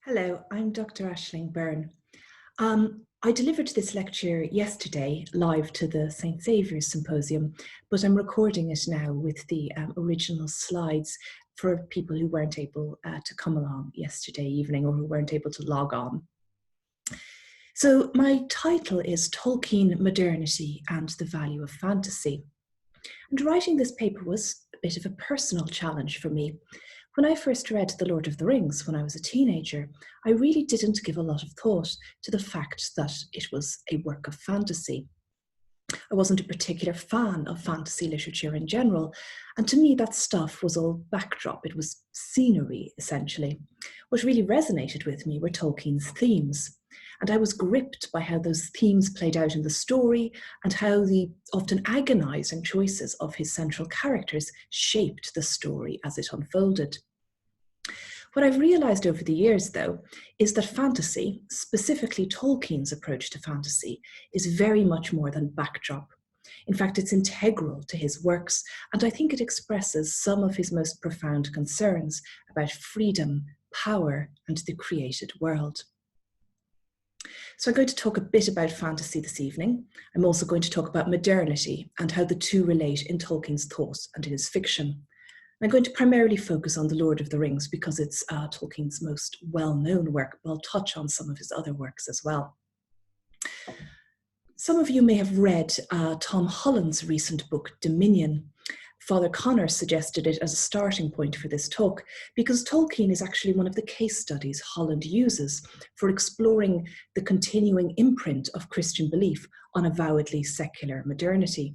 Hello, I'm Dr. Aisling Byrne. I delivered this lecture yesterday live to the St. Saviour Symposium, but I'm recording it now with the original slides for people who weren't able to come along yesterday evening or who weren't able to log on. So my title is Tolkien, Modernity and the Value of Fantasy. And writing this paper was a bit of a personal challenge for me. When I first read The Lord of the Rings when I was a teenager, I really didn't give a lot of thought to the fact that it was a work of fantasy. I wasn't a particular fan of fantasy literature in general, and to me that stuff was all backdrop, it was scenery essentially. What really resonated with me were Tolkien's themes, and I was gripped by how those themes played out in the story and how the often agonizing choices of his central characters shaped the story as it unfolded. What I've realized over the years, though, is that fantasy, specifically Tolkien's approach to fantasy, is very much more than backdrop. In fact, it's integral to his works, and I think it expresses some of his most profound concerns about freedom, power, and the created world. So I'm going to talk a bit about fantasy this evening. I'm also going to talk about modernity and how the two relate in Tolkien's thought and in his fiction. I'm going to primarily focus on The Lord of the Rings because it's Tolkien's most well-known work, but I'll touch on some of his other works as well. Some of you may have read Tom Holland's recent book, Dominion. Father Connor suggested it as a starting point for this talk because Tolkien is actually one of the case studies Holland uses for exploring the continuing imprint of Christian belief on avowedly secular modernity.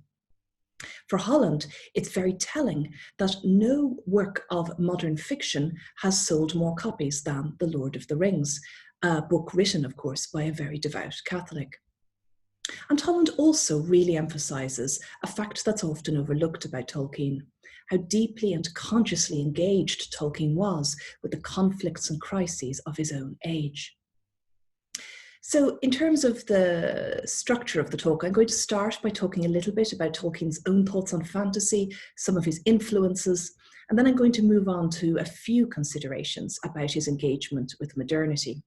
For Holland, it's very telling that no work of modern fiction has sold more copies than The Lord of the Rings, a book written, of course, by a very devout Catholic. And Holland also really emphasizes a fact that's often overlooked about Tolkien, how deeply and consciously engaged Tolkien was with the conflicts and crises of his own age. So in terms of the structure of the talk, I'm going to start by talking a little bit about Tolkien's own thoughts on fantasy, some of his influences, and then I'm going to move on to a few considerations about his engagement with modernity.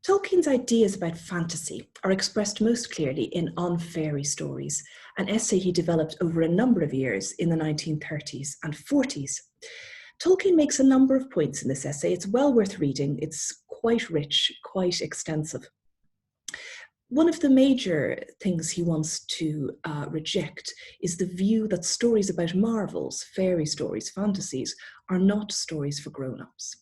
Tolkien's ideas about fantasy are expressed most clearly in On Fairy Stories, an essay he developed over a number of years in the 1930s and 40s. Tolkien makes a number of points in this essay. It's well worth reading. It's quite rich, quite extensive. One of the major things he wants to reject is the view that stories about marvels, fairy stories, fantasies, are not stories for grown-ups,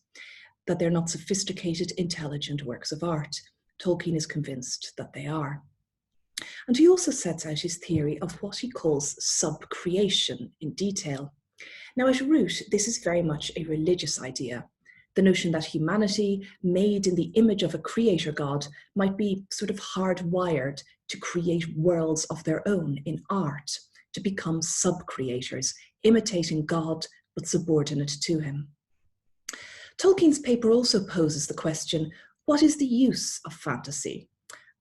that they're not sophisticated, intelligent works of art. Tolkien is convinced that they are. And he also sets out his theory of what he calls sub-creation in detail. Now, at root, this is very much a religious idea. The notion that humanity, made in the image of a creator god, might be sort of hardwired to create worlds of their own in art, to become sub-creators, imitating God, but subordinate to him. Tolkien's paper also poses the question, what is the use of fantasy?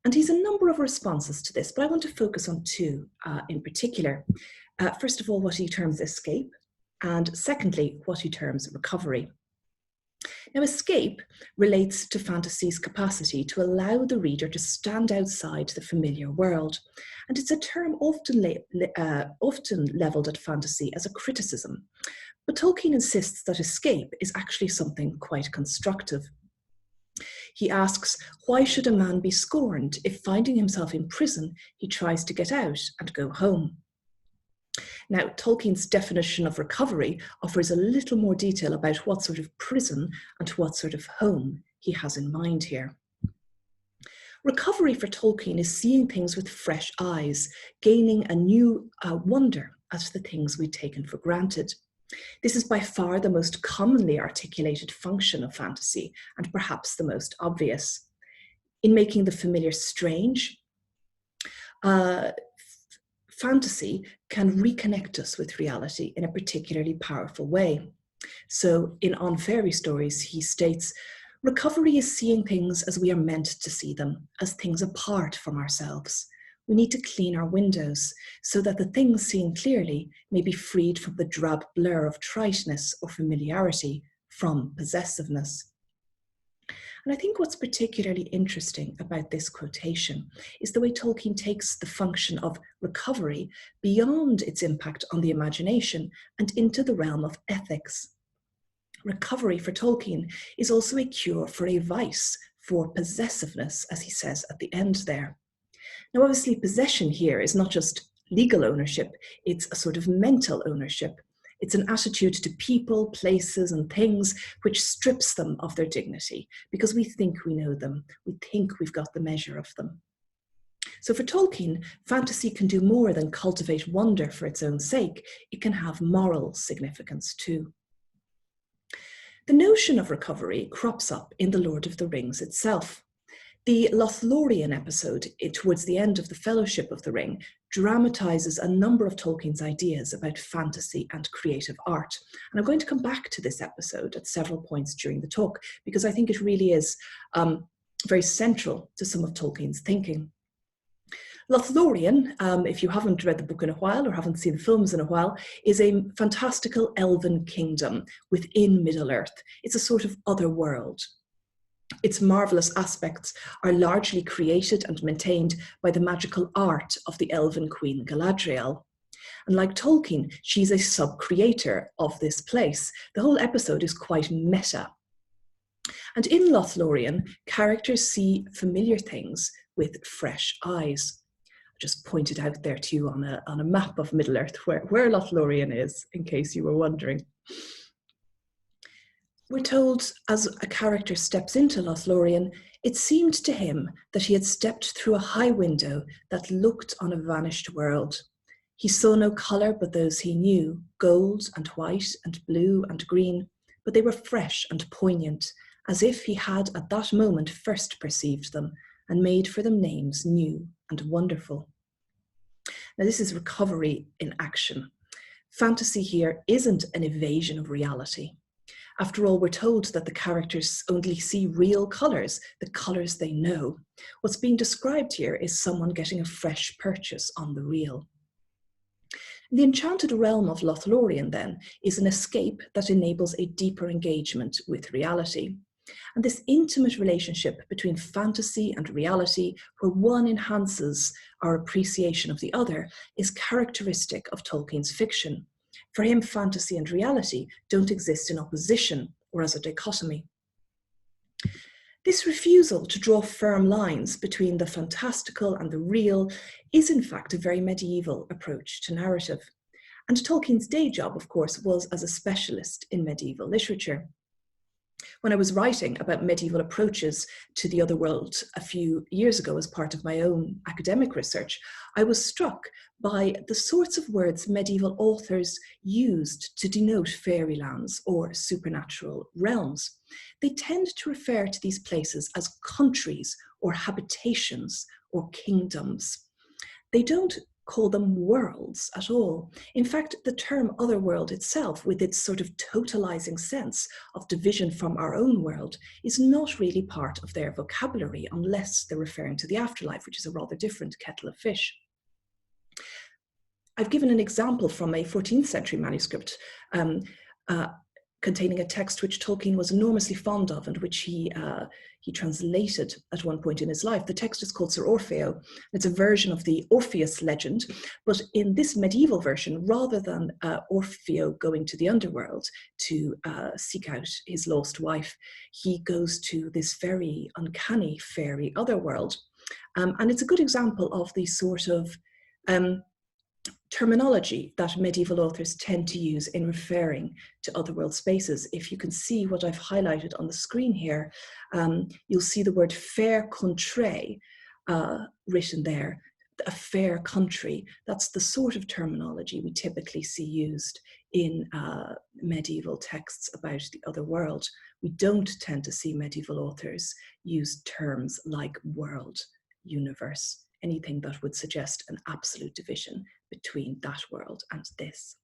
And he's a number of responses to this, but I want to focus on two in particular. First of all, what he terms escape, and secondly, what he terms recovery. Now, escape relates to fantasy's capacity to allow the reader to stand outside the familiar world, and it's a term often leveled at fantasy as a criticism. But Tolkien insists that escape is actually something quite constructive. He asks, why should a man be scorned if finding himself in prison, he tries to get out and go home? Now, Tolkien's definition of recovery offers a little more detail about what sort of prison and what sort of home he has in mind here. Recovery for Tolkien is seeing things with fresh eyes, gaining a new wonder at the things we'd taken for granted. This is by far the most commonly articulated function of fantasy, and perhaps the most obvious. In making the familiar strange, fantasy can reconnect us with reality in a particularly powerful way. So in On Fairy Stories, he states, recovery is seeing things as we are meant to see them, as things apart from ourselves. We need to clean our windows so that the things seen clearly may be freed from the drab blur of triteness or familiarity, from possessiveness. And I think what's particularly interesting about this quotation is the way Tolkien takes the function of recovery beyond its impact on the imagination and into the realm of ethics. Recovery for Tolkien is also a cure for a vice, for possessiveness, as he says at the end there. Now, obviously, possession here is not just legal ownership, it's a sort of mental ownership. It's an attitude to people, places, and things which strips them of their dignity because we think we know them, we think we've got the measure of them. So for Tolkien, fantasy can do more than cultivate wonder for its own sake. It can have moral significance too. The notion of recovery crops up in The Lord of the Rings itself. The Lothlorien episode, towards the end of the Fellowship of the Ring, dramatizes a number of Tolkien's ideas about fantasy and creative art. And I'm going to come back to this episode at several points during the talk, because I think it really is very central to some of Tolkien's thinking. Lothlorien, if you haven't read the book in a while or haven't seen the films in a while, is a fantastical elven kingdom within Middle-earth. It's a sort of other world. Its marvellous aspects are largely created and maintained by the magical art of the elven queen Galadriel. And like Tolkien, she's a sub-creator of this place. The whole episode is quite meta. And in Lothlorien, characters see familiar things with fresh eyes. Just pointed out there to you on a map of Middle-earth where Lothlorien is, in case you were wondering. We're told as a character steps into Lothlorien, it seemed to him that he had stepped through a high window that looked on a vanished world. He saw no colour but those he knew, gold and white and blue and green, but they were fresh and poignant, as if he had at that moment first perceived them and made for them names new and wonderful. Now, this is recovery in action. Fantasy here isn't an evasion of reality. After all, we're told that the characters only see real colours, the colours they know. What's being described here is someone getting a fresh purchase on the real. The enchanted realm of Lothlorien, then, is an escape that enables a deeper engagement with reality. And this intimate relationship between fantasy and reality, where one enhances our appreciation of the other, is characteristic of Tolkien's fiction. For him, fantasy and reality don't exist in opposition or as a dichotomy. This refusal to draw firm lines between the fantastical and the real is in fact a very medieval approach to narrative. And Tolkien's day job, of course, was as a specialist in medieval literature. When I was writing about medieval approaches to the other world a few years ago as part of my own academic research, I was struck by the sorts of words medieval authors used to denote fairylands or supernatural realms. They tend to refer to these places as countries or habitations or kingdoms. They don't call them worlds at all. In fact, the term otherworld itself, with its sort of totalizing sense of division from our own world, is not really part of their vocabulary unless they're referring to the afterlife, which is a rather different kettle of fish. I've given an example from a 14th century manuscript containing a text which Tolkien was enormously fond of and which he translated at one point in his life. The text is called Sir Orfeo. It's a version of the Orpheus legend, but in this medieval version, rather than Orfeo going to the underworld to seek out his lost wife, he goes to this very uncanny fairy otherworld. And it's a good example of the sort of terminology that medieval authors tend to use in referring to otherworld spaces. If you can see what I've highlighted on the screen here, you'll see the word fair country written there, a fair country. That's the sort of terminology we typically see used in medieval texts about the other world. We don't tend to see medieval authors use terms like world, universe, anything that would suggest an absolute division between that world and this.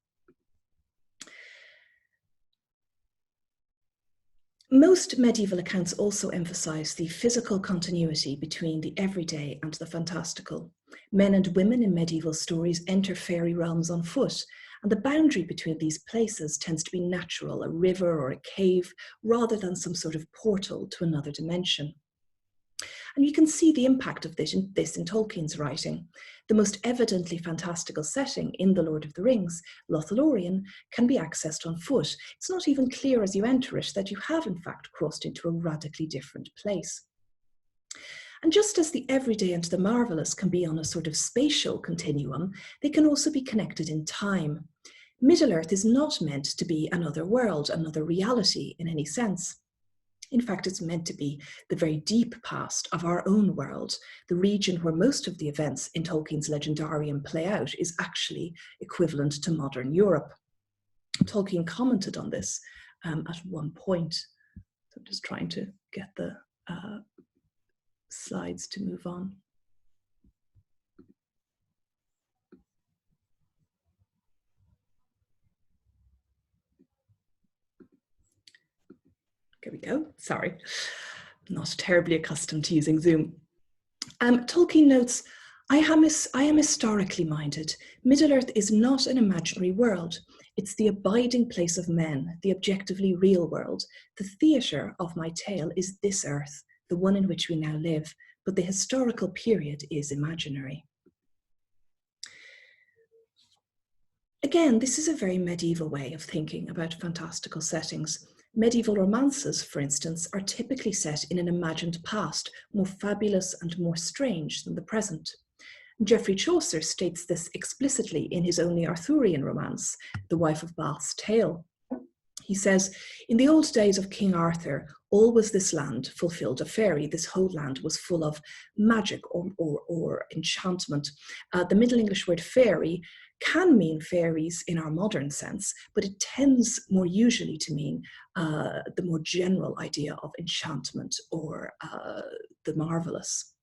Most medieval accounts also emphasize the physical continuity between the everyday and the fantastical. Men and women in medieval stories enter fairy realms on foot, and the boundary between these places tends to be natural, a river or a cave, rather than some sort of portal to another dimension. And you can see the impact of this in Tolkien's writing. The most evidently fantastical setting in The Lord of the Rings, Lothlorien, can be accessed on foot. It's not even clear as you enter it that you have in fact crossed into a radically different place. And just as the everyday and the marvelous can be on a sort of spatial continuum, they can also be connected in time. Middle-earth is not meant to be another world, another reality in any sense. In fact, it's meant to be the very deep past of our own world. The region where most of the events in Tolkien's legendarium play out is actually equivalent to modern Europe. Tolkien commented on this at one point. So I'm just trying to get the slides to move on. There we go. Sorry, I'm not terribly accustomed to using Zoom. Tolkien notes, I am historically minded. Middle-earth is not an imaginary world. It's the abiding place of men, the objectively real world. The theatre of my tale is this earth, the one in which we now live, but the historical period is imaginary. Again, this is a very medieval way of thinking about fantastical settings. Medieval romances, for instance, are typically set in an imagined past, more fabulous and more strange than the present. Geoffrey Chaucer states this explicitly in his only Arthurian romance, The Wife of Bath's Tale. He says, in the old days of King Arthur, all was this land fulfilled a fairy. This whole land was full of magic or enchantment. The Middle English word fairy can mean fairies in our modern sense, but it tends more usually to mean the more general idea of enchantment or the marvelous.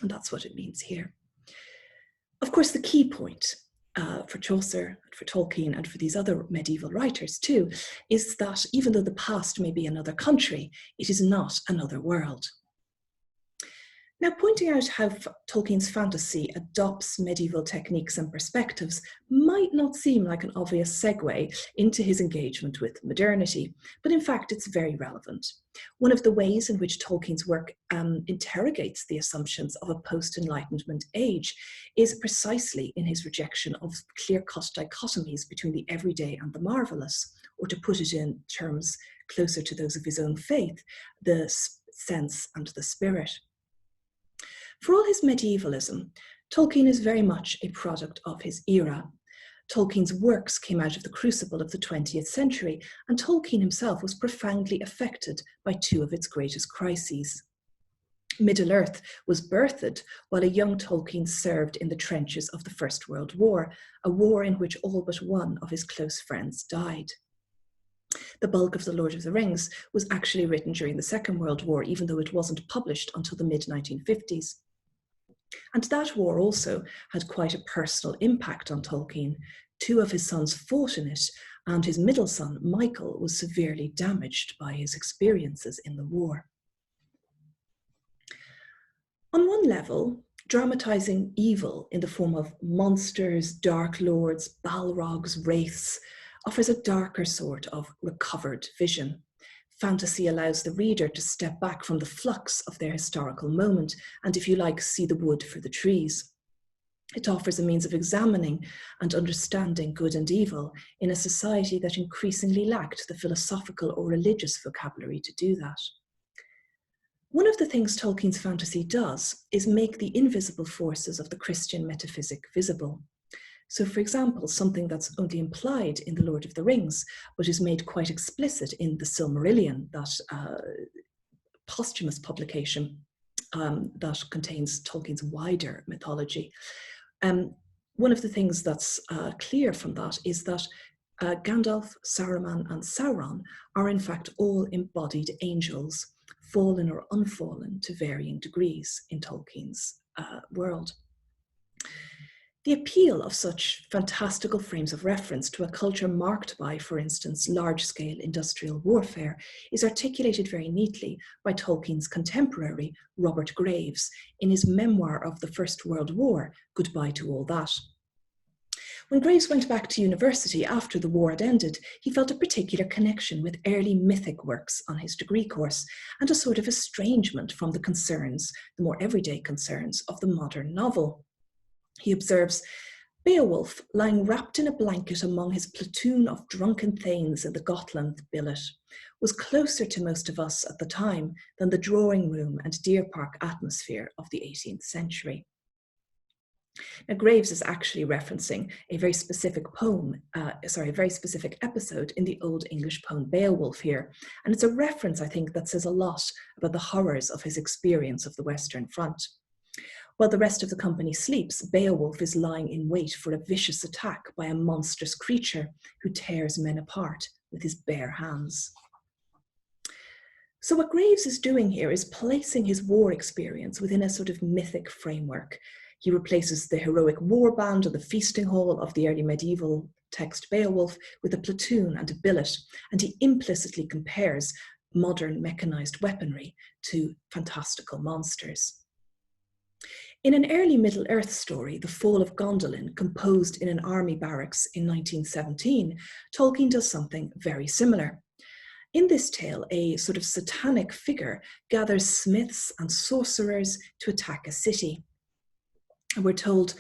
And that's what it means here. Of course, the key point for Chaucer, for Tolkien, and for these other medieval writers too, is that even though the past may be another country, it is not another world. Now, pointing out how Tolkien's fantasy adopts medieval techniques and perspectives might not seem like an obvious segue into his engagement with modernity, but in fact, it's very relevant. One of the ways in which Tolkien's work interrogates the assumptions of a post-Enlightenment age is precisely in his rejection of clear-cut dichotomies between the everyday and the marvelous, or to put it in terms closer to those of his own faith, the sense and the spirit. For all his medievalism, Tolkien is very much a product of his era. Tolkien's works came out of the crucible of the 20th century, and Tolkien himself was profoundly affected by two of its greatest crises. Middle-earth was birthed while a young Tolkien served in the trenches of the First World War, a war in which all but one of his close friends died. The bulk of The Lord of the Rings was actually written during the Second World War, even though it wasn't published until the mid-1950s. And that war also had quite a personal impact on Tolkien. Two of his sons fought in it, and his middle son, Michael, was severely damaged by his experiences in the war. On one level, dramatizing evil in the form of monsters, dark lords, balrogs, wraiths, offers a darker sort of recovered vision. Fantasy allows the reader to step back from the flux of their historical moment and, if you like, see the wood for the trees. It offers a means of examining and understanding good and evil in a society that increasingly lacked the philosophical or religious vocabulary to do that. One of the things Tolkien's fantasy does is make the invisible forces of the Christian metaphysic visible. So, for example, something that's only implied in The Lord of the Rings, but is made quite explicit in the Silmarillion, that posthumous publication that contains Tolkien's wider mythology. One of the things that's clear from that is that Gandalf, Saruman, and Sauron are in fact all embodied angels, fallen or unfallen to varying degrees in Tolkien's world. The appeal of such fantastical frames of reference to a culture marked by, for instance, large-scale industrial warfare is articulated very neatly by Tolkien's contemporary, Robert Graves, in his memoir of the First World War, Goodbye to All That. When Graves went back to university after the war had ended, he felt a particular connection with early mythic works on his degree course and a sort of estrangement from the concerns, the more everyday concerns of the modern novel. He observes, Beowulf, lying wrapped in a blanket among his platoon of drunken thanes in the Gotland billet, was closer to most of us at the time than the drawing room and deer park atmosphere of the 18th century. Now, Graves is actually referencing a very specific a very specific episode in the Old English poem Beowulf here. And it's a reference, I think, that says a lot about the horrors of his experience of the Western Front. While the rest of the company sleeps, Beowulf is lying in wait for a vicious attack by a monstrous creature who tears men apart with his bare hands. So what Graves is doing here is placing his war experience within a sort of mythic framework. He replaces the heroic war band or the feasting hall of the early medieval text Beowulf with a platoon and a billet, and he implicitly compares modern mechanized weaponry to fantastical monsters. In an early Middle-earth story, The Fall of Gondolin, composed in an army barracks in 1917, Tolkien does something very similar. In this tale, a sort of satanic figure gathers smiths and sorcerers to attack a city. And we're told,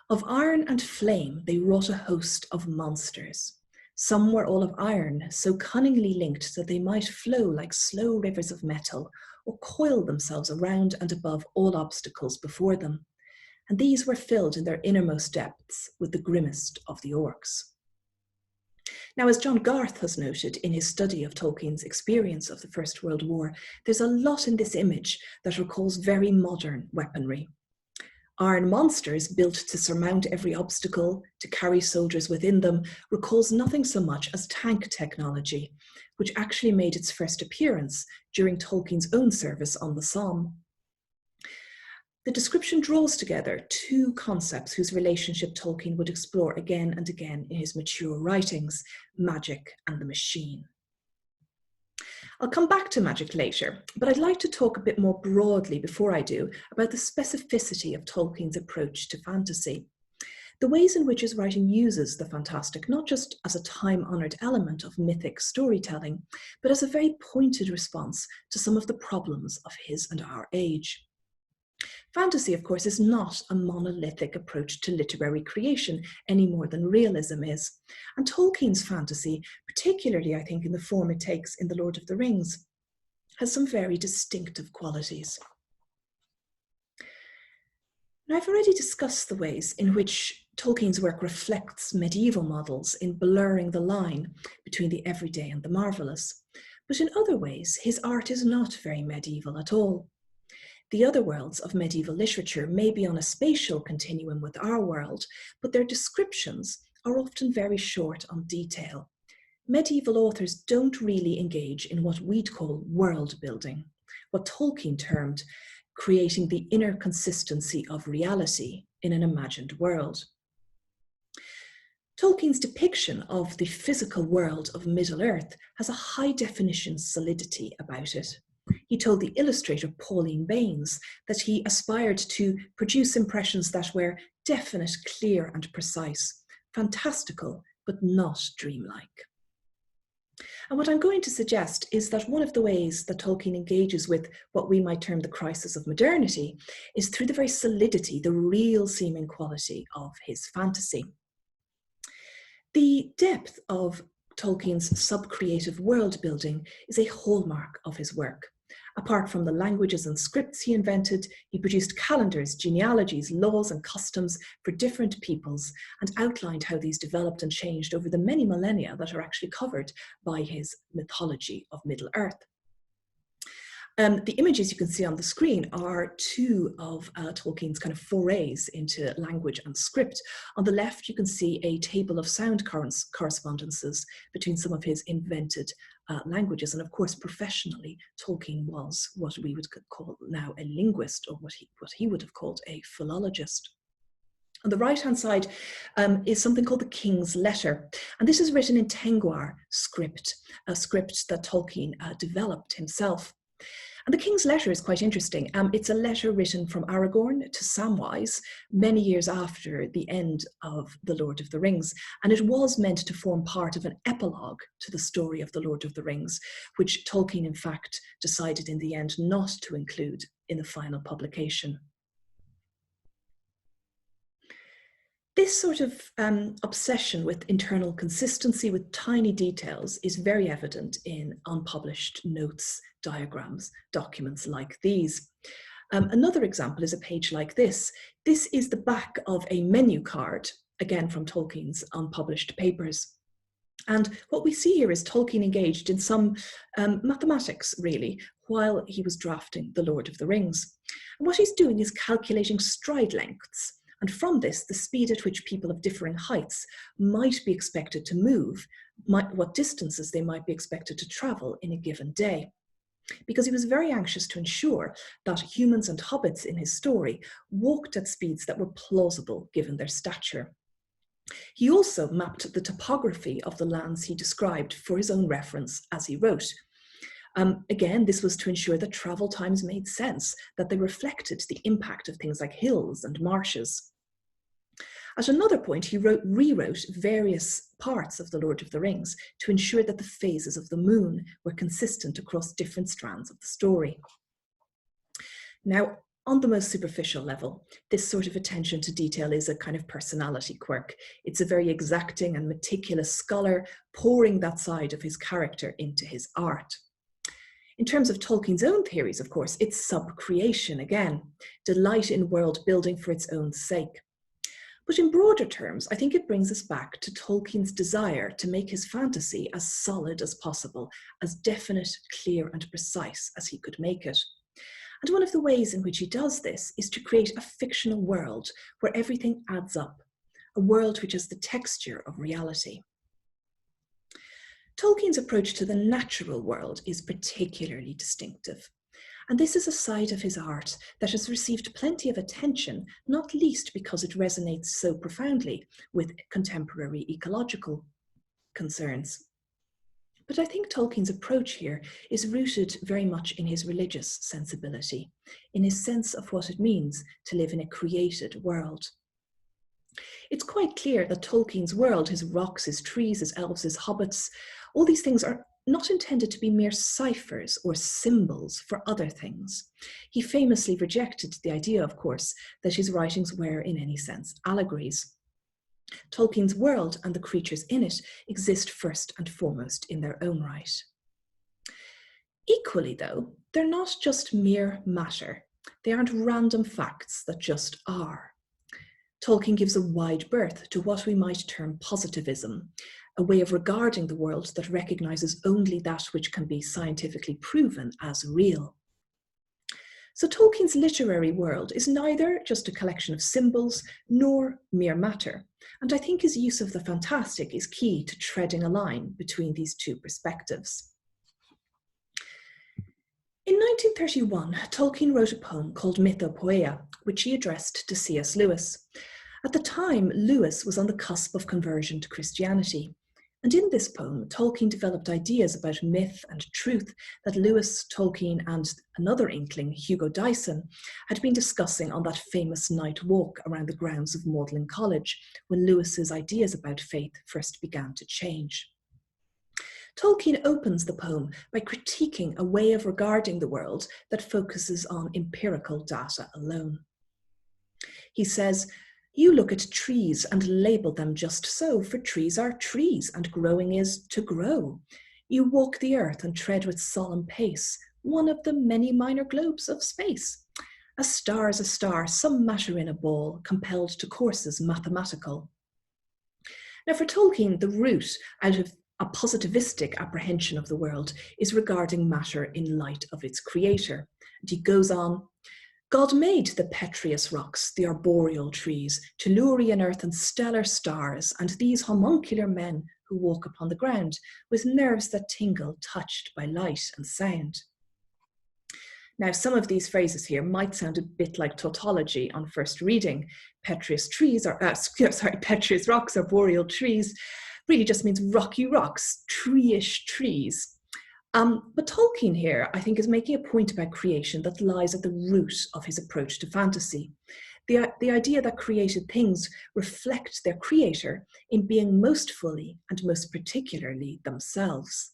of iron and flame they wrought a host of monsters. Some were all of iron, so cunningly linked that they might flow like slow rivers of metal, or coil themselves around and above all obstacles before them. And these were filled in their innermost depths with the grimmest of the orcs. Now, as John Garth has noted in his study of Tolkien's experience of the First World War, there's a lot in this image that recalls very modern weaponry. Iron monsters built to surmount every obstacle, to carry soldiers within them, recalls nothing so much as tank technology, which actually made its first appearance during Tolkien's own service on the Somme. The description draws together two concepts whose relationship Tolkien would explore again and again in his mature writings, magic and the machine. I'll come back to magic later, but I'd like to talk a bit more broadly before I do about the specificity of Tolkien's approach to fantasy. The ways in which his writing uses the fantastic, not just as a time-honoured element of mythic storytelling, but as a very pointed response to some of the problems of his and our age. Fantasy, of course, is not a monolithic approach to literary creation any more than realism is. And Tolkien's fantasy, particularly I think in the form it takes in The Lord of the Rings, has some very distinctive qualities. Now, I've already discussed the ways in which Tolkien's work reflects medieval models in blurring the line between the everyday and the marvellous. But in other ways, his art is not very medieval at all. The other worlds of medieval literature may be on a spatial continuum with our world, but their descriptions are often very short on detail. Medieval authors don't really engage in what we'd call world building, what Tolkien termed creating the inner consistency of reality in an imagined world. Tolkien's depiction of the physical world of Middle-earth has a high-definition solidity about it. He told the illustrator Pauline Baynes that he aspired to produce impressions that were definite, clear, and precise, fantastical, but not dreamlike. And what I'm going to suggest is that one of the ways that Tolkien engages with what we might term the crisis of modernity is through the very solidity, the real seeming quality of his fantasy. The depth of Tolkien's sub-creative world building is a hallmark of his work. Apart from the languages and scripts he invented, he produced calendars, genealogies, laws, and customs for different peoples and outlined how these developed and changed over the many millennia that are actually covered by his mythology of Middle-earth. The images you can see on the screen are two of Tolkien's kind of forays into language and script. On the left, you can see a table of sound correspondences between some of his invented languages. And of course, professionally, Tolkien was what we would call now a linguist, or what he would have called a philologist. On the right-hand side is something called the King's Letter. And this is written in Tengwar script, a script that Tolkien developed himself. And the King's Letter is quite interesting. It's a letter written from Aragorn to Samwise many years after the end of The Lord of the Rings. And it was meant to form part of an epilogue to the story of The Lord of the Rings, which Tolkien, in fact, decided in the end not to include in the final publication. This sort of obsession with internal consistency, with tiny details, is very evident in unpublished notes, diagrams, documents like these. Another example is a page like this. This is the back of a menu card, again from Tolkien's unpublished papers. And what we see here is Tolkien engaged in some mathematics, really, while he was drafting The Lord of the Rings. And what he's doing is calculating stride lengths. And from this, the speed at which people of differing heights might be expected to move, what distances they might be expected to travel in a given day. Because he was very anxious to ensure that humans and hobbits in his story walked at speeds that were plausible given their stature. He also mapped the topography of the lands he described for his own reference as he wrote. Again, this was to ensure that travel times made sense, that they reflected the impact of things like hills and marshes. At another point, he rewrote various parts of The Lord of the Rings to ensure that the phases of the moon were consistent across different strands of the story. Now, on the most superficial level, this sort of attention to detail is a kind of personality quirk. It's a very exacting and meticulous scholar pouring that side of his character into his art. In terms of Tolkien's own theories, of course, it's sub-creation again, delight in world building for its own sake. But in broader terms, I think it brings us back to Tolkien's desire to make his fantasy as solid as possible, as definite, clear, and precise as he could make it. And one of the ways in which he does this is to create a fictional world where everything adds up, a world which has the texture of reality. Tolkien's approach to the natural world is particularly distinctive. And this is a side of his art that has received plenty of attention, not least because it resonates so profoundly with contemporary ecological concerns. But I think Tolkien's approach here is rooted very much in his religious sensibility, in his sense of what it means to live in a created world. It's quite clear that Tolkien's world, his rocks, his trees, his elves, his hobbits, all these things are not intended to be mere ciphers or symbols for other things. He famously rejected the idea, of course, that his writings were, in any sense, allegories. Tolkien's world and the creatures in it exist first and foremost in their own right. Equally, though, they're not just mere matter. They aren't random facts that just are. Tolkien gives a wide berth to what we might term positivism, a way of regarding the world that recognizes only that which can be scientifically proven as real. So Tolkien's literary world is neither just a collection of symbols nor mere matter, and I think his use of the fantastic is key to treading a line between these two perspectives. In 1931, Tolkien wrote a poem called Mythopoeia, which he addressed to C.S. Lewis. At the time, Lewis was on the cusp of conversion to Christianity. And in this poem, Tolkien developed ideas about myth and truth that Lewis, Tolkien, and another inkling, Hugo Dyson, had been discussing on that famous night walk around the grounds of Magdalen College, when Lewis's ideas about faith first began to change. Tolkien opens the poem by critiquing a way of regarding the world that focuses on empirical data alone. He says, "You look at trees and label them just so, for trees are trees, and growing is to grow. You walk the earth and tread with solemn pace, one of the many minor globes of space. A star's a star, some matter in a ball, compelled to courses mathematical." Now for Tolkien, the root out of a positivistic apprehension of the world is regarding matter in light of its creator. And he goes on, "God made the petrious rocks, the arboreal trees, Tellurian earth and stellar stars, and these homuncular men who walk upon the ground, with nerves that tingle, touched by light and sound." Now, some of these phrases here might sound a bit like tautology on first reading. Petrious trees are, petrious rocks are boreal trees, really just means rocky rocks, tree-ish trees. But Tolkien here, I think, is making a point about creation that lies at the root of his approach to fantasy. The idea that created things reflect their creator in being most fully and most particularly themselves.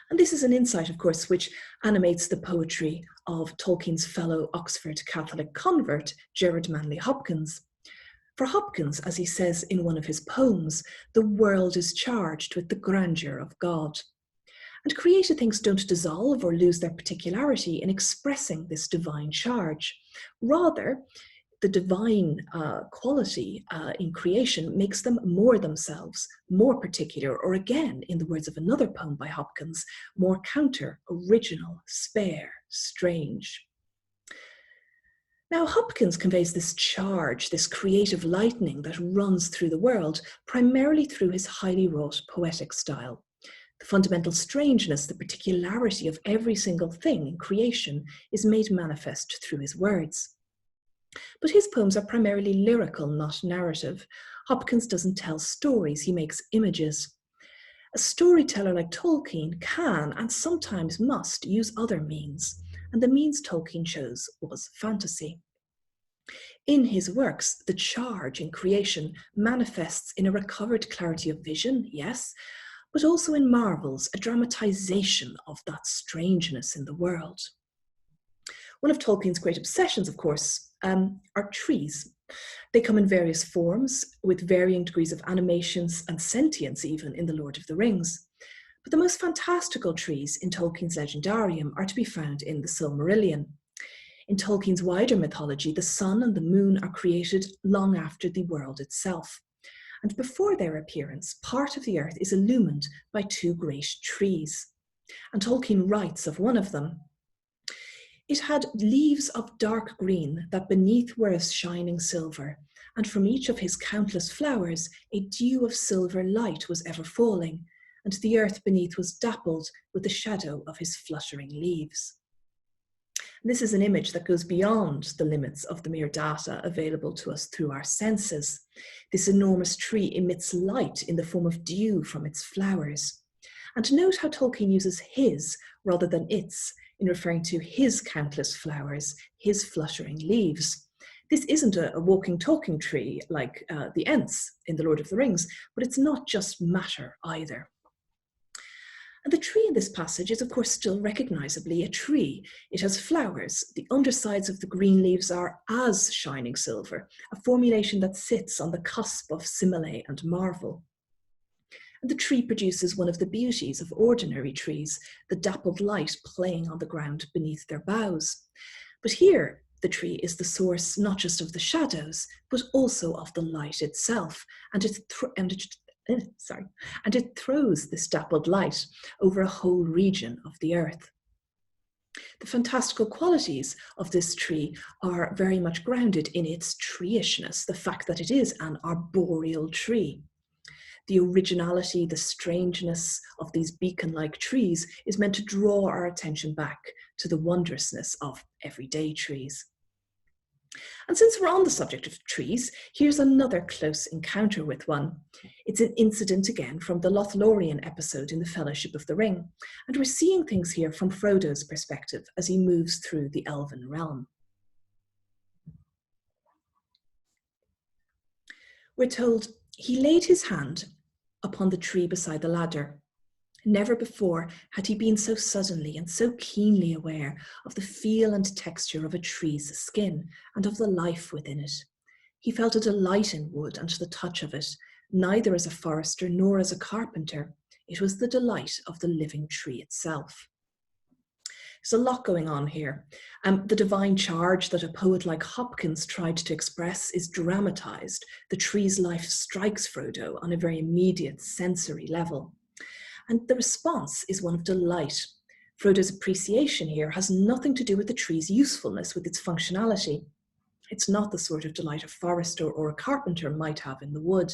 And this is an insight, of course, which animates the poetry of Tolkien's fellow Oxford Catholic convert, Gerard Manley Hopkins. For Hopkins, as he says in one of his poems, the world is charged with the grandeur of God. And created things don't dissolve or lose their particularity in expressing this divine charge. Rather, the divine quality in creation makes them more themselves, more particular, or again, in the words of another poem by Hopkins, more counter, original, spare, strange. Now, Hopkins conveys this charge, this creative lightning that runs through the world, primarily through his highly wrought poetic style. The fundamental strangeness, the particularity of every single thing in creation is made manifest through his words. But his poems are primarily lyrical, not narrative. Hopkins doesn't tell stories, he makes images. A storyteller like Tolkien can, and sometimes must, use other means, and the means Tolkien chose was fantasy. In his works, the charge in creation manifests in a recovered clarity of vision, yes, but also in marvels, a dramatization of that strangeness in the world. One of Tolkien's great obsessions, of course, are trees. They come in various forms, with varying degrees of animations and sentience even in The Lord of the Rings. But the most fantastical trees in Tolkien's legendarium are to be found in the Silmarillion. In Tolkien's wider mythology, the sun and the moon are created long after the world itself. And before their appearance, part of the earth is illumined by two great trees. And Tolkien writes of one of them, "It had leaves of dark green that beneath were as shining silver, and from each of his countless flowers a dew of silver light was ever falling, and the earth beneath was dappled with the shadow of his fluttering leaves." This is an image that goes beyond the limits of the mere data available to us through our senses. This enormous tree emits light in the form of dew from its flowers. And note how Tolkien uses his rather than its in referring to his countless flowers, his fluttering leaves. This isn't a walking, talking tree like the Ents in The Lord of the Rings, but it's not just matter either. And the tree in this passage is, of course, still recognizably a tree. It has flowers. The undersides of the green leaves are as shining silver, a formulation that sits on the cusp of simile and marvel. And the tree produces one of the beauties of ordinary trees, the dappled light playing on the ground beneath their boughs. But here, the tree is the source not just of the shadows, but also of the light itself, and it throws this dappled light over a whole region of the earth. The fantastical qualities of this tree are very much grounded in its treeishness, the fact that it is an arboreal tree. The originality, the strangeness of these beacon-like trees is meant to draw our attention back to the wondrousness of everyday trees. And since we're on the subject of trees, here's another close encounter with one. It's an incident again from the Lothlorien episode in The Fellowship of the Ring, and we're seeing things here from Frodo's perspective as he moves through the elven realm. We're told, "He laid his hand upon the tree beside the ladder. Never before had he been so suddenly and so keenly aware of the feel and texture of a tree's skin and of the life within it. He felt a delight in wood and the touch of it, neither as a forester nor as a carpenter. It was the delight of the living tree itself." There's a lot going on here. The divine charge that a poet like Hopkins tried to express is dramatized. The tree's life strikes Frodo on a very immediate sensory level. And the response is one of delight. Frodo's appreciation here has nothing to do with the tree's usefulness, with its functionality. It's not the sort of delight a forester or a carpenter might have in the wood.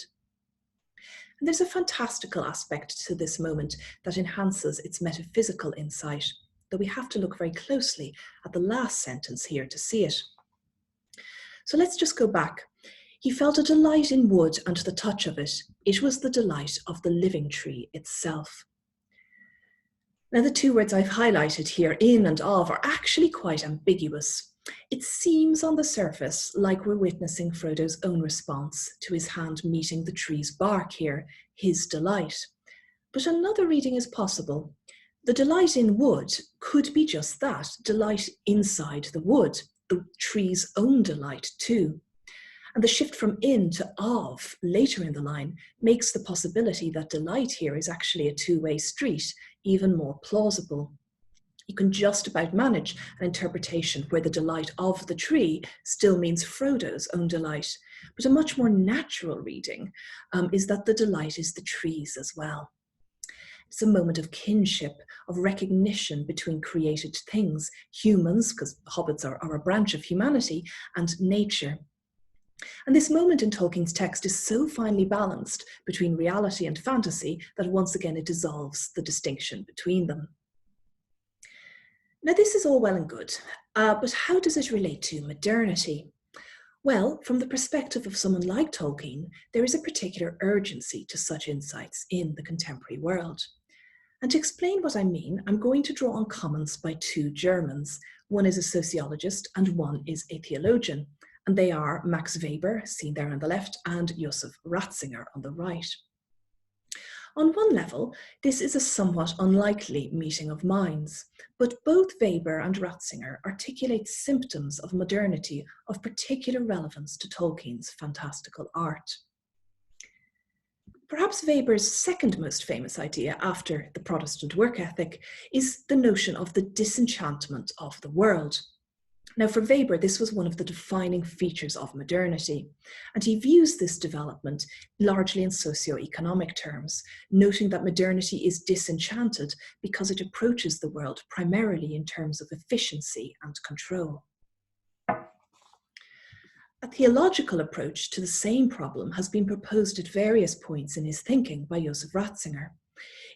And there's a fantastical aspect to this moment that enhances its metaphysical insight. though we have to look very closely at the last sentence here to see it. So let's just go back. He felt a delight in wood and the touch of it. It was the delight of the living tree itself. Now, the two words I've highlighted here, in and of, are actually quite ambiguous. It seems on the surface like we're witnessing Frodo's own response to his hand meeting the tree's bark here, his delight. But another reading is possible. The delight in wood could be just that, delight inside the wood, the tree's own delight too. And the shift from in to of later in the line makes the possibility that delight here is actually a two-way street even more plausible. You can just about manage an interpretation where the delight of the tree still means Frodo's own delight, but a much more natural reading is that the delight is the tree's as well. It's a moment of kinship, of recognition between created things, humans, because hobbits are a branch of humanity, and nature. And this moment in Tolkien's text is so finely balanced between reality and fantasy that once again it dissolves the distinction between them. Now, this is all well and good, but how does it relate to modernity? Well, from the perspective of someone like Tolkien, there is a particular urgency to such insights in the contemporary world. And to explain what I mean, I'm going to draw on comments by two Germans. One is a sociologist and one is a theologian. And they are Max Weber, seen there on the left, and Josef Ratzinger on the right. On one level, this is a somewhat unlikely meeting of minds, but both Weber and Ratzinger articulate symptoms of modernity of particular relevance to Tolkien's fantastical art. Perhaps Weber's second most famous idea after the Protestant work ethic is the notion of the disenchantment of the world. Now, for Weber, this was one of the defining features of modernity, and he views this development largely in socio-economic terms, noting that modernity is disenchanted because it approaches the world primarily in terms of efficiency and control. A theological approach to the same problem has been proposed at various points in his thinking by Josef Ratzinger.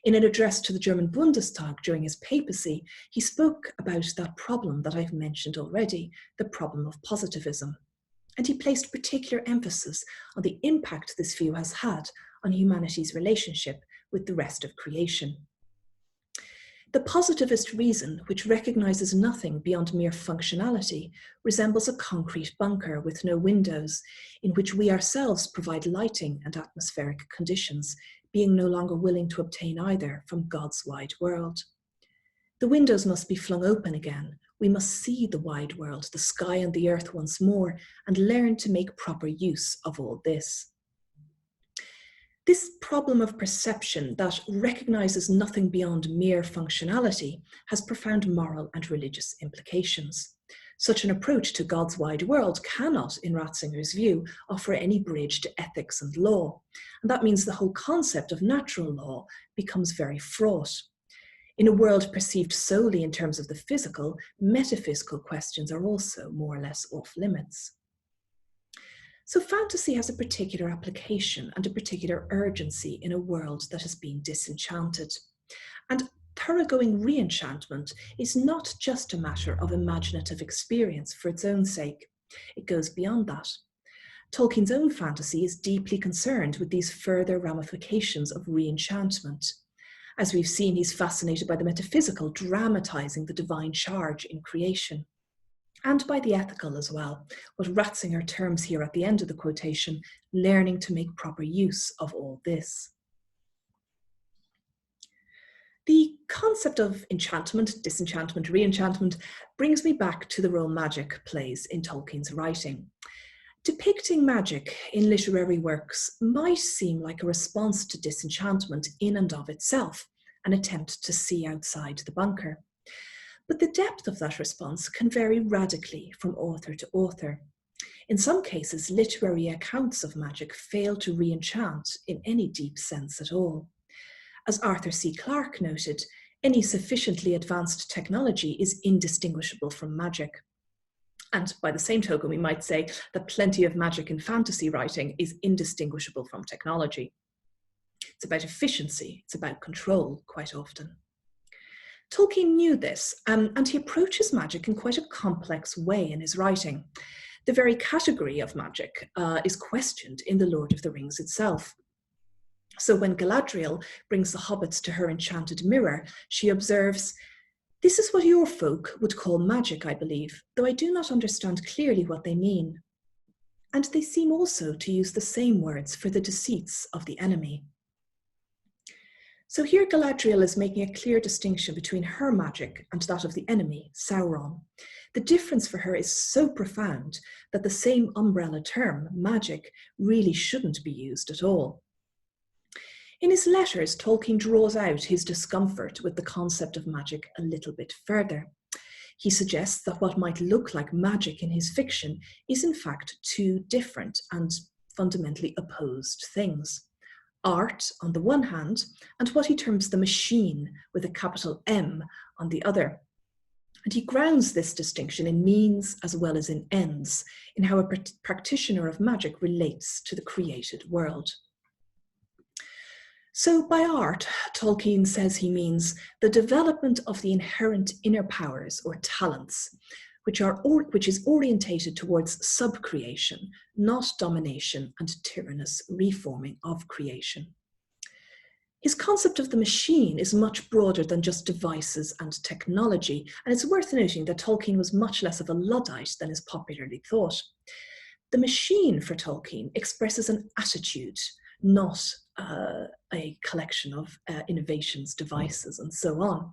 In an address to the German Bundestag during his papacy, he spoke about that problem that I've mentioned already, the problem of positivism. And he placed particular emphasis on the impact this view has had on humanity's relationship with the rest of creation. The positivist reason, which recognizes nothing beyond mere functionality, resembles a concrete bunker with no windows, in which we ourselves provide lighting and atmospheric conditions, being no longer willing to obtain either from God's wide world. The windows must be flung open again. We must see the wide world, the sky and the earth once more, and learn to make proper use of all this. This problem of perception that recognizes nothing beyond mere functionality has profound moral and religious implications. Such an approach to God's wide world cannot, in Ratzinger's view, offer any bridge to ethics and law. And that means the whole concept of natural law becomes very fraught. In a world perceived solely in terms of the physical, metaphysical questions are also more or less off limits. So fantasy has a particular application and a particular urgency in a world that has been disenchanted. And thoroughgoing re-enchantment is not just a matter of imaginative experience for its own sake. It goes beyond that. Tolkien's own fantasy is deeply concerned with these further ramifications of re-enchantment. As we've seen, he's fascinated by the metaphysical, dramatizing the divine charge in creation. And by the ethical as well, what Ratzinger terms here at the end of the quotation, learning to make proper use of all this. The concept of enchantment, disenchantment, re-enchantment brings me back to the role magic plays in Tolkien's writing. Depicting magic in literary works might seem like a response to disenchantment in and of itself, an attempt to see outside the bunker. But the depth of that response can vary radically from author to author. In some cases, literary accounts of magic fail to re-enchant in any deep sense at all. As Arthur C. Clarke noted, any sufficiently advanced technology is indistinguishable from magic. And by the same token, we might say that plenty of magic in fantasy writing is indistinguishable from technology. It's about efficiency, it's about control quite often. Tolkien knew this, and he approaches magic in quite a complex way in his writing. The very category of magic is questioned in The Lord of the Rings itself. So when Galadriel brings the hobbits to her enchanted mirror, she observes, "This is what your folk would call magic, I believe, though I do not understand clearly what they mean. And they seem also to use the same words for the deceits of the enemy." So here Galadriel is making a clear distinction between her magic and that of the enemy, Sauron. The difference for her is so profound that the same umbrella term, magic, really shouldn't be used at all. In his letters, Tolkien draws out his discomfort with the concept of magic a little bit further. He suggests that what might look like magic in his fiction is in fact two different and fundamentally opposed things. Art on the one hand, and what he terms the machine with a capital M on the other. And he grounds this distinction in means as well as in ends, in how a practitioner of magic relates to the created world. So by art, Tolkien says he means the development of the inherent inner powers or talents, which is orientated towards sub-creation, not domination and tyrannous reforming of creation. His concept of the machine is much broader than just devices and technology, and it's worth noting that Tolkien was much less of a Luddite than is popularly thought. The machine for Tolkien expresses an attitude, not a collection of innovations, devices, and so on.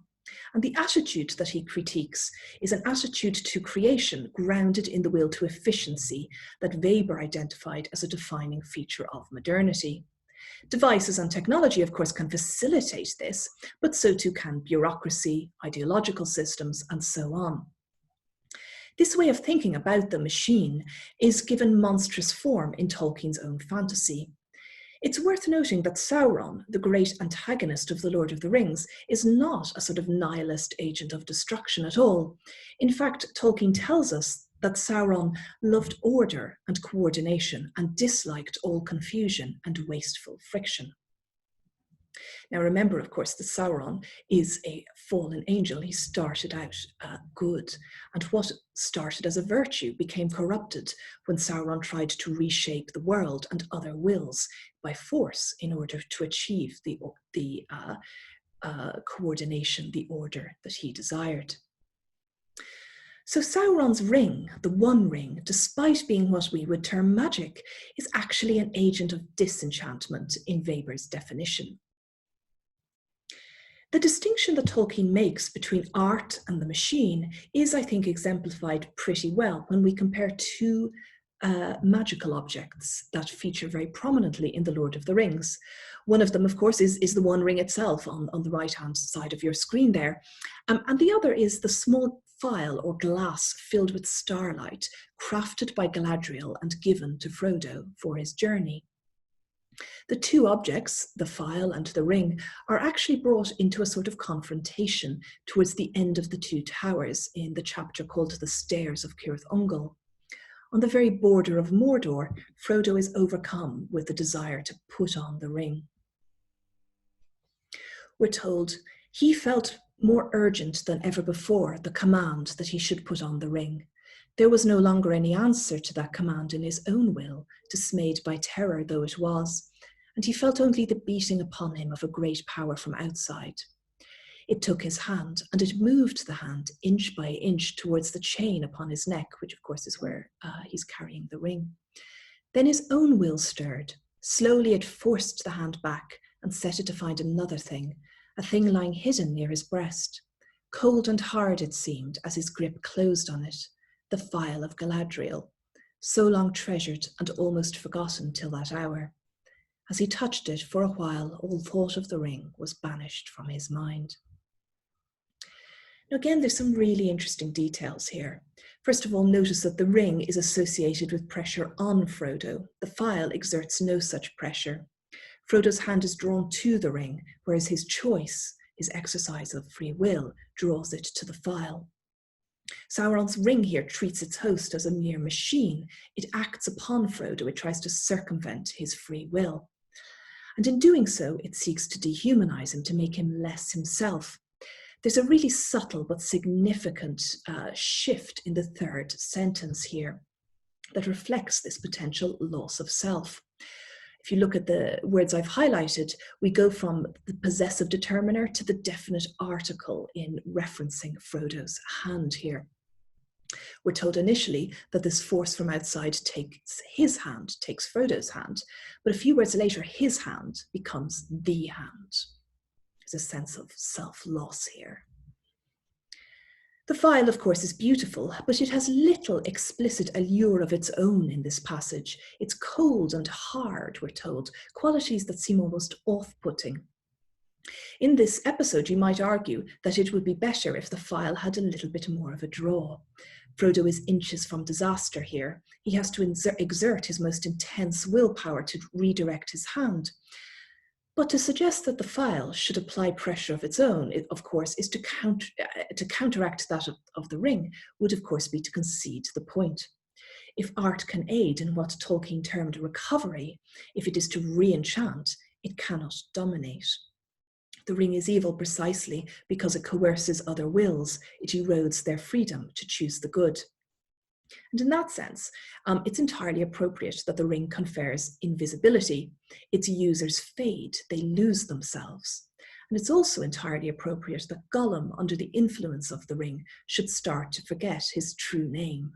And the attitude that he critiques is an attitude to creation grounded in the will to efficiency that Weber identified as a defining feature of modernity. Devices and technology, of course, can facilitate this, but so too can bureaucracy, ideological systems, and so on. This way of thinking about the machine is given monstrous form in Tolkien's own fantasy. It's worth noting that Sauron, the great antagonist of The Lord of the Rings, is not a sort of nihilist agent of destruction at all. In fact, Tolkien tells us that Sauron loved order and coordination and disliked all confusion and wasteful friction. Now remember, of course, that Sauron is a fallen angel. He started out good, and what started as a virtue became corrupted when Sauron tried to reshape the world and other wills by force in order to achieve the coordination, the order that he desired. So Sauron's ring, the One Ring, despite being what we would term magic, is actually an agent of disenchantment in Weber's definition. The distinction that Tolkien makes between art and the machine is, I think, exemplified pretty well when we compare two magical objects that feature very prominently in The Lord of the Rings. One of them, of course, is the One Ring itself on the right-hand side of your screen there. And the other is the small phial or glass filled with starlight, crafted by Galadriel and given to Frodo for his journey. The two objects, the phial and the ring, are actually brought into a sort of confrontation towards the end of the Two Towers in the chapter called The Stairs of Cirith Ungol. On the very border of Mordor, Frodo is overcome with the desire to put on the ring. We're told he felt more urgent than ever before the command that he should put on the ring. There was no longer any answer to that command in his own will, dismayed by terror though it was, and he felt only the beating upon him of a great power from outside. It took his hand, and it moved the hand inch by inch towards the chain upon his neck, which of course is where he's carrying the ring. Then his own will stirred. Slowly it forced the hand back and set it to find another thing, a thing lying hidden near his breast. Cold and hard it seemed as his grip closed on it, the phial of Galadriel, so long treasured and almost forgotten till that hour. As he touched it for a while, all thought of the ring was banished from his mind. Now again, there's some really interesting details here. First of all, notice that the ring is associated with pressure on Frodo. The phial exerts no such pressure. Frodo's hand is drawn to the ring, whereas his choice, his exercise of free will, draws it to the phial. Sauron's ring here treats its host as a mere machine. It acts upon Frodo. It tries to circumvent his free will. And in doing so, it seeks to dehumanize him, to make him less himself. There's a really subtle but significant shift in the third sentence here that reflects this potential loss of self. If you look at the words I've highlighted, we go from the possessive determiner to the definite article in referencing Frodo's hand here. We're told initially that this force from outside takes his hand, takes Frodo's hand, but a few words later, his hand becomes the hand. There's a sense of self-loss here. The phial, of course, is beautiful, but it has little explicit allure of its own in this passage. It's cold and hard, we're told, qualities that seem almost off-putting. In this episode, you might argue that it would be better if the phial had a little bit more of a draw. Frodo is inches from disaster here. He has to exert his most intense willpower to redirect his hand. But to suggest that the phial should apply pressure of its own, of course, is to counteract that of the ring, would of course be to concede the point. If art can aid in what Tolkien termed recovery, if it is to re-enchant, it cannot dominate. The ring is evil precisely because it coerces other wills, it erodes their freedom to choose the good. And in that sense, it's entirely appropriate that the ring confers invisibility. Its users fade, they lose themselves. And it's also entirely appropriate that Gollum, under the influence of the ring, should start to forget his true name.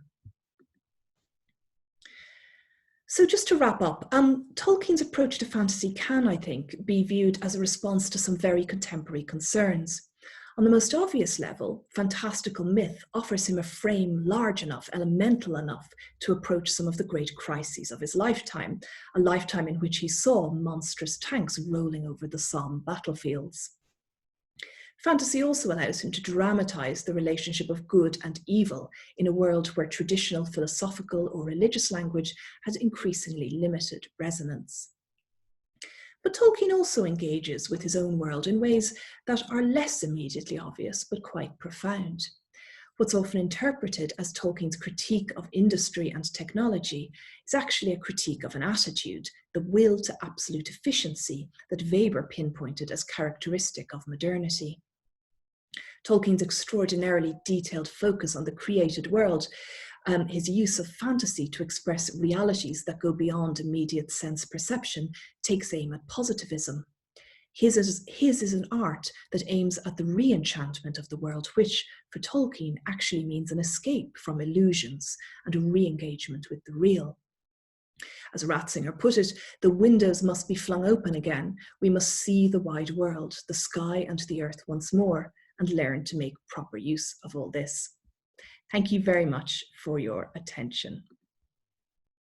So just to wrap up, Tolkien's approach to fantasy can, I think, be viewed as a response to some very contemporary concerns. On the most obvious level, fantastical myth offers him a frame large enough, elemental enough, to approach some of the great crises of his lifetime, a lifetime in which he saw monstrous tanks rolling over the Somme battlefields. Fantasy also allows him to dramatize the relationship of good and evil in a world where traditional philosophical or religious language has increasingly limited resonance. But Tolkien also engages with his own world in ways that are less immediately obvious, but quite profound. What's often interpreted as Tolkien's critique of industry and technology is actually a critique of an attitude, the will to absolute efficiency that Weber pinpointed as characteristic of modernity. Tolkien's extraordinarily detailed focus on the created world, his use of fantasy to express realities that go beyond immediate sense perception, takes aim at positivism. His is an art that aims at the re-enchantment of the world, which, for Tolkien, actually means an escape from illusions and a re-engagement with the real. As Ratzinger put it, the windows must be flung open again. We must see the wide world, the sky and the earth once more, and learn to make proper use of all this. Thank you very much for your attention.